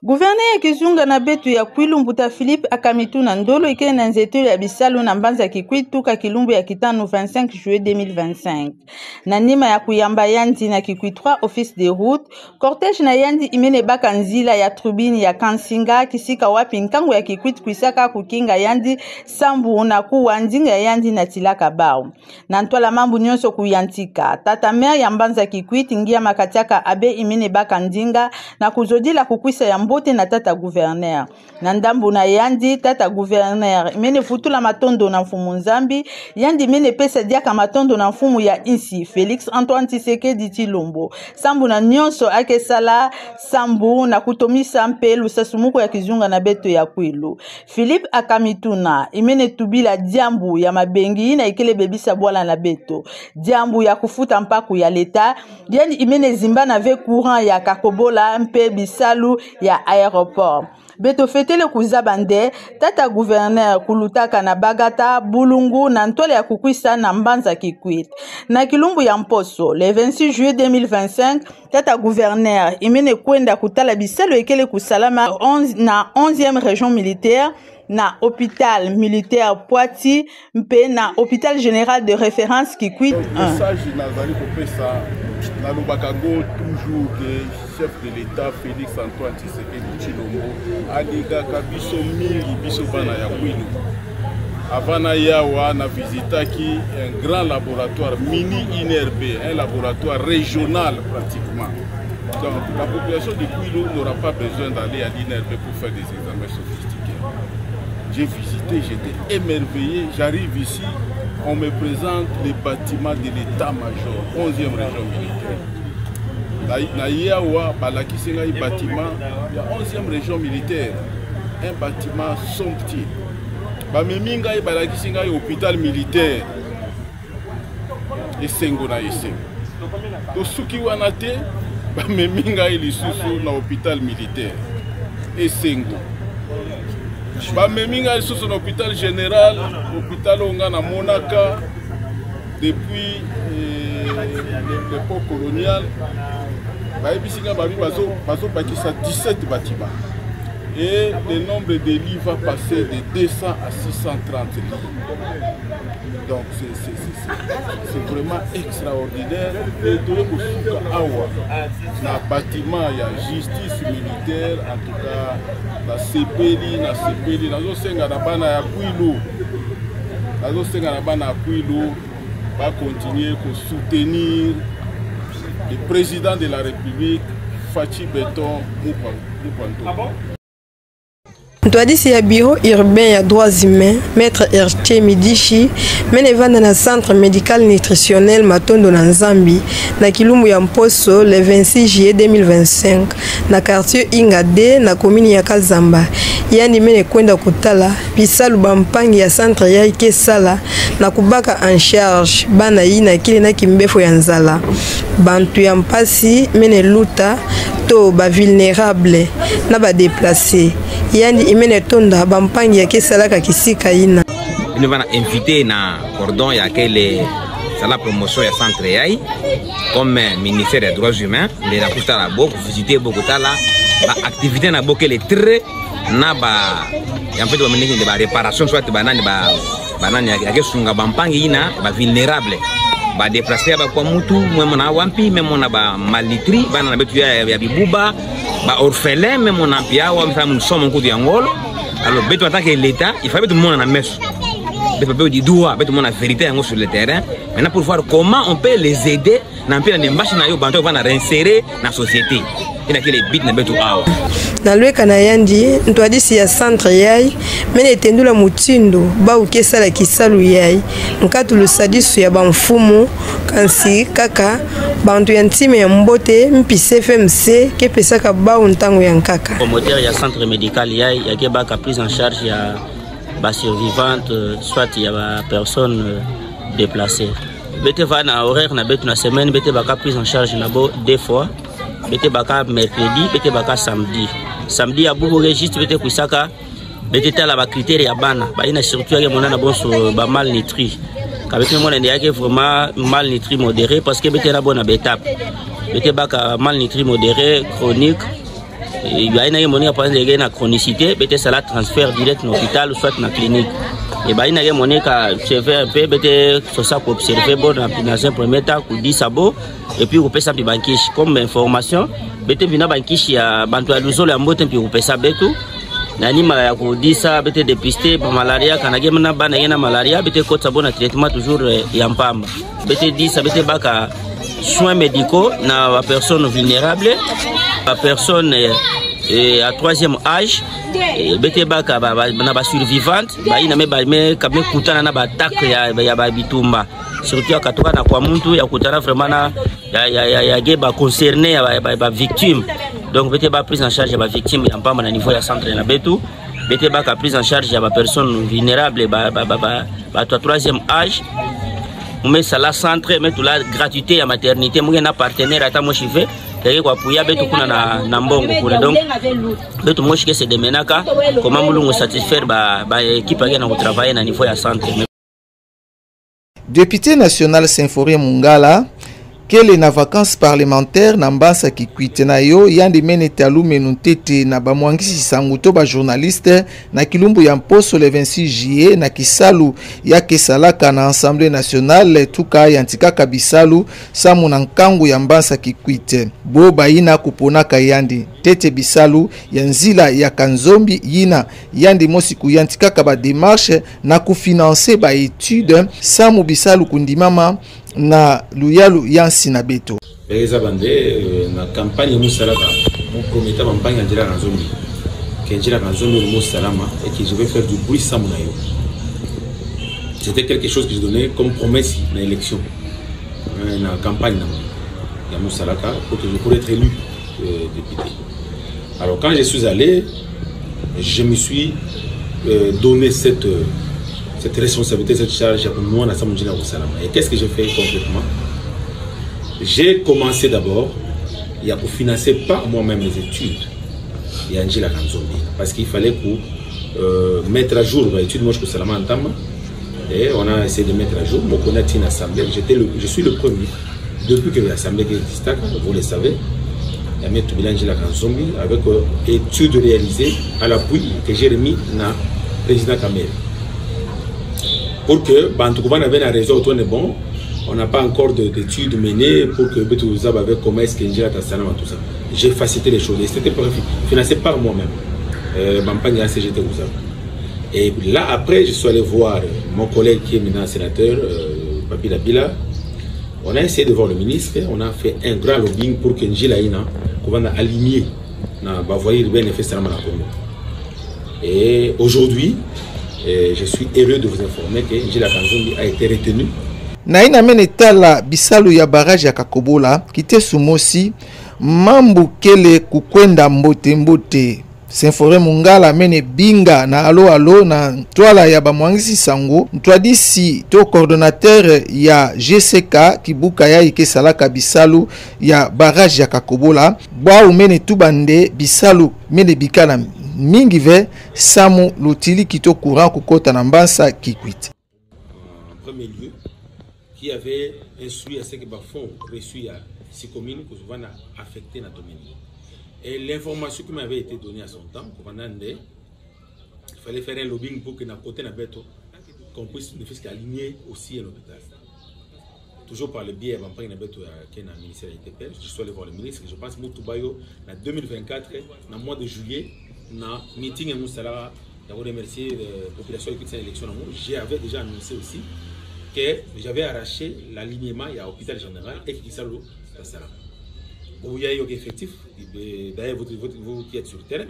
Gouverneur ya Kizunga na betu ya Kwilu Mbuta Philippe akamitu na ndolo ikele na nzeto ya bisalu na mbanza ya Kikwitu ka Kilumbu ya Kitano 25 juillet 2025. Na nima ya kuyamba yandi na Kikwitu 3 office de route, cortège na yandi imene baka nzila ya tribune ya Kansinga kisika wapi nkangu ya Kikwitu kuisaka kukinga yandi sambu na kuwandinga yandi na tilaka bao. Na ntwala mambu nyonso kuyantika. Tata mère ya mbanza Kikwitu ngia makatiaka abe imene baka ndinga na kuzodila kukwisa ya mbote na tata gouverneur. Na ndambu na yandi tata gouverneur imene futula matondo na mfumu Nzambi, yandi imene pesa diaka matondo na mfumu ya insi Félix Antoine Tshisekedi Tshilombo. Sambu na nyonso ake sala sambu na kutomisa mpelu sasumuko ya Kizunga na beto ya Kwilu. Philippe akamituna imene tubila diambu ya mabengi na ikele bebisa bwala na beto. Diambu ya kufuta mpaku ya leta, yandi imene zimba na ve courant ya kakobola mpe bisalu ya aéroport. Beto fetele kuzabande, tata gouverneur kulutaka na bagata, bulungu na ntole ya kukwisa na mbanza Kikwitu. Na Kilumbu ya Mposo, le 26 juillet 2025, tata gouverneur imene kwenda kutala bisalu ekele kusalama na 11e région militaire, na hôpital militaire Poiti, mpe na hôpital général de référence Kikwitu 1. Message nazali kopesa na lobakago toujours que chef de l'État Félix Antoine Tshisekedi Tshilombo aligaka biso mingi biso bana ya Kwilu. Avana yawa na visitaki un grand laboratoire mini INRB, un laboratoire régional pratiquement. Donc la population de Kwilu n'aura pas besoin d'aller à l'INRB pour faire des examens sophistiqués. J'ai visité, j'étais émerveillé, j'arrive ici, on me présente les bâtiments de l'état-major, 11e région militaire. Na Yawa, balakisenga i bâtiment, il y a 11e région militaire, un bâtiment somptueux. Bameminga i balakisenga i hôpital militaire, esengo na esengo. To suki wana te, bameminga i lisusu na hôpital militaire, esengo. Bameminga i lisusu na hôpital général, hôpital onga na Monaka, depuis l'époque coloniale. Bayebisinga babi bazo bakisa 17 bâtiments. Et le nombre de lits va passer de 200 à 630 lits. Donc c'est vraiment extraordinaire. Et de awa na bâtiment, il y a justice militaire, en tout cas la CPLI, nazo senga na bana ya Kwilu. Nazo senga na bana ya Kwilu va continuer à soutenir le président de la République, Fachi Beton Moupanto. Ntwadisi ya bureau urbain ya droits humains, maître Erche Midishi, menevanda na centre médical nutritionnel Matondo na Nzambi, na Kilumbu ya Mposo le 26 juillet 2025, na quartier Ingade na commune ya Kazamba. Yani mene kwenda kutala, bisalu bampangi ya centre ya ike sala, na kubaka en charge, bana yi na kile na kimbefo ya nzala. Bantu ya mpasi, mene luta, to ba vulnérable, na ba déplacé. Yani imene tonda bampangi ya kesalaka kisika ina. Nous allons inviter na cordon ya kele la promotion ya centre yai comme ministère des droits humains les rakuta la beaucoup visiter beaucoup tala ba activité na beaucoup les très na ba en fait ba meniki de ba réparation soit banani ba banani ya kesunga bampangi ina ba vulnérable ba déplacer ba kwa mutu mwemo na wampi memo na ba malitri bana na betu ya bibuba ba orphelin même on a pia wa mfam nous sommes en coup d'angolo alors beto attaquer l'état il fallait tout le monde na messe beto di doa beto mon la vérité sur le terrain maintenant pour voir comment on peut les aider na mpela ne machine yo banto va na réinsérer na société ina kile bit na beto awa na lweka na yandi ntwadisi ya centre yai mene tendula mutindo ba ukesala kisalu yai nkatu lusadisu ya bamfumu kansi kaka bantu ya ntime ya mbote mpise FMC kepesaka ba ntango ya nkaka promoteur ya centre médical yai ya kebaka prise en charge ya ba survivante soit ya ba personne déplacée bete va na horaire na betu na semaine bete baka prise en charge na bo deux fois bete baka mercredi bete baka samedi samedi ya bubu registre bete kuisaka bete tala ba critères ya bana ba ina surtout ya monana bonso ba malnutri kabete mona ndiyake vraiment malnutri modéré parce que bete na bona étape bete baka malnutri modéré chronique il y a une monnaie par exemple na chronicité bete sala transfert direct dans l'hôpital ou soit na clinique et bah une monnaie ka cheve un peu bete so ça pour observer bon dans un premier temps ku di sabo et puis ku pesa bankish comme information bete vina bankish ya bantu ya luzolo ya mbote puis ku pesa betu nani ma ya ku di sa bete dépister pour malaria kana ge na bana yena malaria bete ko sabo na traitement toujours ya mpamba bete di sa bete baka soins médicaux na la personne vulnérable la personne à troisième âge bete baka na ba survivante ba ina me ba me kame kutana na ba attaque ya ba bitumba surtout akatoka na kwa muntu ya kutana vraiment na ya geba concerné ya ba victime donc bete ba prise en charge ya ba victime ya mpamba na niveau ya centre na betu bete baka prise en charge ya ba personne vulnérable ba troisième âge mais ça la centre mais tout la gratuité ya maternité mo na partenaire ata mo chive teke kwa puya betu kuna na mbongo kule donc betu mo chike se demenaka comment mulungu satisfaire ba équipe ya na travailler na niveau ya centre. Député national Symphorien Mungala kele na vacances parlementaires na mbasa kikwite na yo yandi mene talu menutete na ba mwangisi sanguto ba journaliste na kilumbu ya mposo le 26 juillet na kisalu ya kesalaka na Assemblée nationale tuka yantika kabisalu samu na nkangu ya mbasa kikwite bo baina kuponaka yandi tete bisalu ya nzila ya kanzombi yina yandi mosiku yantika ka ba démarche na kufinancer ba étude samu bisalu kundimama na luyalu yansi na beto eza bande na campagne musalaka mon comité campagne njira na zombi kenjira na zombi musalama et que je vais faire du bruit sans mon ayo. C'était quelque chose que je donnais comme promesse dans l'élection na campagne na musalaka pour que je pourrais être élu député. Alors quand je suis allé, je me suis donné cette responsabilité, cette charge pour moi dans Samundjina Salama. Et qu'est-ce que j'ai fait concrètement? J'ai commencé d'abord pour financer par moi-même les études. Il y a Angela Kanzombi. Parce qu'il fallait pour mettre à jour les études, moi je suis Salama Antama. Et on a essayé de mettre à jour. Moi, on a une assemblée. Je suis le premier. Depuis que l'assemblée existe, vous le savez, il y a mis tout Angela Kanzombi avec études réalisées à l'appui que j'ai remis dans le président Kamel. Pour que Bantoukouban avait un réseau autour de bon, on n'a pas encore d'études menées pour que Betouzab avec comment est-ce qu'il y a tout ça. J'ai facilité les choses. C'était financé par moi-même. Bampagna CGT Ouzab. Et là, après, je suis allé voir mon collègue qui est maintenant sénateur, Papi Labila. On a essayé de voir le ministre. On a fait un grand lobbying pour que Njila qu'on va aligner na Bavoyer bien effet Salama Congo. Et aujourd'hui, je suis heureux de vous informer que Njila Kanzombi a été retenu. Na ina mene tala bisalu ya barrage ya Kakobola kite sumosi mambu kele kukwenda mbote Symphorien Mungala mene binga na alo na twala ya bamwangisi sango mtwadisi to coordonnateur ya GCK kibuka ya ike salaka bisalu ya barrage ya Kakobola bwa umene tubande bisalu mene bikala mingi ve samu lutili kito courant kukota na mbasa kikwite. En premier lieu, qui avait instruit à ce que les fonds reçus à ces communes que souvent affecté dans le domaine. Et l'information qui m'avait été donnée à son temps, il fallait faire un lobbying pour que dans côté qu'on puisse ne fût qu'aligner aussi à l'hôpital. Toujours par le biais de l'emprunt qui est dans le ministère de l'ITP, je suis allé voir le ministre, je pense que Moutoubayo, en 2024, dans le mois de juillet, dans le meeting à Moussala, je remercier la population qui a l'élection. J'avais déjà annoncé aussi que j'avais arraché l'alignement à l'hôpital général et qui s'est allé à Salam. Il y a eu un effectif, d'ailleurs vous qui êtes sur le terrain,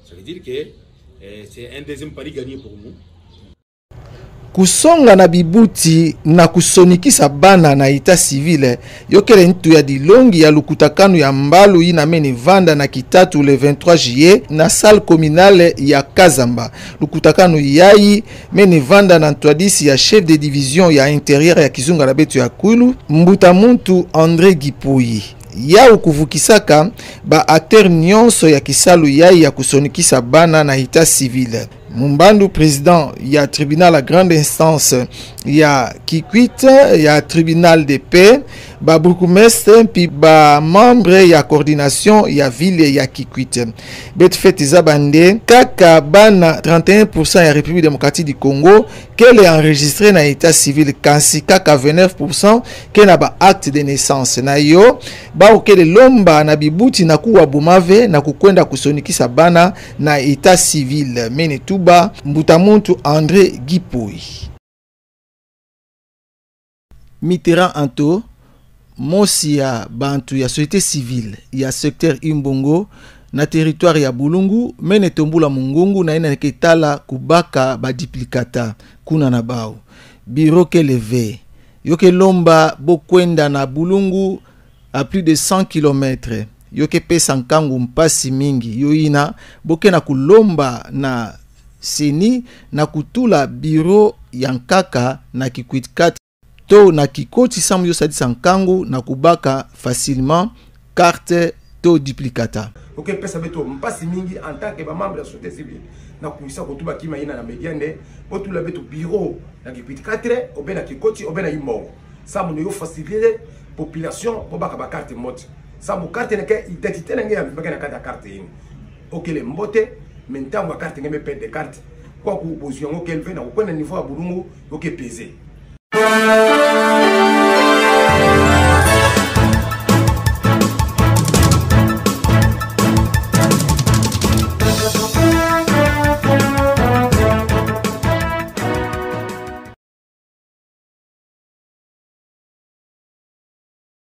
ça veut dire que c'est un deuxième pari gagné pour nous. Kusonga na bibuti na kusonikisa bana na ita civile yokele ntu ya dilongi ya lukutakanu ya mbalu ina meni vanda na kitatu le 23 juillet na salle communale ya Kazamba. Lukutakanu yayi meni vanda na ntwadisi ya chef de division ya intérieur ya Kizunga na betu ya Kwilu Mbuta Muntu André Gipuyi. ya ukuvukisaka ba acteur nyonso ya kisalu yai ya kusonikisa bana na hita civile. Mumbandu président ya tribunal à grande instance ya Kikwit ya tribunal de paix, ba bourgmestre pi ba membre ya coordination ya ville ya Kikwit. Bet fete zabande kaka bana 31% ya République démocratique du Congo qu'elle est enregistrée na état civil kansi kaka 29% qu'elle na ba acte de naissance na yo ba okele lomba na bibuti na kuwa bumave na kukwenda kusonikisa bana na état civil mene tuba Mbutamuntu André Gipoi. Mitterrand Anto mosi ya bantu ya société civile ya secteur Imbongo na territoire ya Bulungu mene tombula mungungu na ina ketala kubaka ba duplicata kuna na bao biro ke levé yoke lomba bokwenda na Bulungu à plus de 100 km yoke pesa nkangu mpasi mingi yoina boke na kulomba na seni na kutula biro yankaka na Kikwit 4 to na kikoti samu yo sadisa nkangu na kubaka facilement carte to duplicata. Ok, pesa beto mpasi mingi en tant que ba membre de la société civile na kuisa kotuba kima ina na mediane otula beto bureau na Kikwit 4 obena kikoti obena imongo samu yo faciliter population po baka ba carte mote samu carte ne ke identité na ngi ambaka na carte ini. Ok, le mbote maintenant ba carte ngeme perdre carte kwa ku position ko kelve na ko na niveau ya Bulungu ok pesé.